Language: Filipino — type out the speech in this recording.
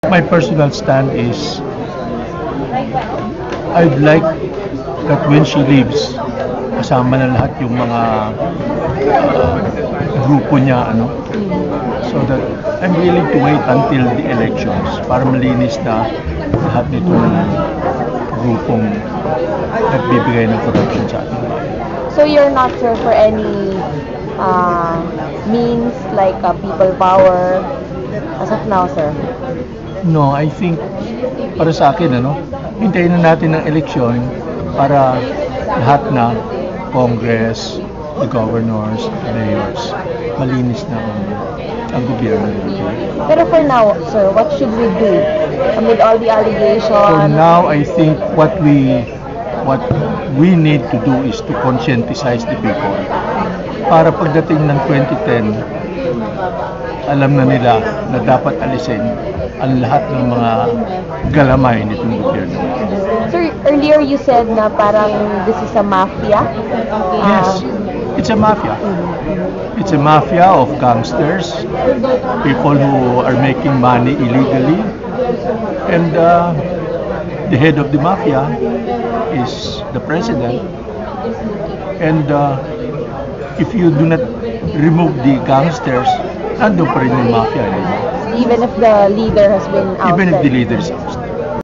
My personal stand is I'd like that when she leaves, kasama na lahat yung mga grupo niya, so that I'm willing to wait until the elections para malinis na lahat nitong grupong nagbibigay ng corruption sa ating bayan. So you're not sure for any means like people power as of now, sir? No, I think para sa akin, hintayin na natin ng eleksyon para lahat na Congress, the governors, the mayors, malinis na ang gobyerno. Pero for now, sir, what should we do amid all the allegations? For now, I think what we need to do is to conscientize the people. Para pagdating ng 2010, alam na nila na dapat alisin ang lahat ng mga galamay nitong gobyerno. Sir, earlier you said na parang this is a mafia? Yes, it's a mafia. It's a mafia of gangsters, people who are making money illegally, and the head of the mafia is the president. And if you do not remove the gangsters, nandun pa rin yung mafia. Even if the leader has been ousted? Even if the leader is ousted.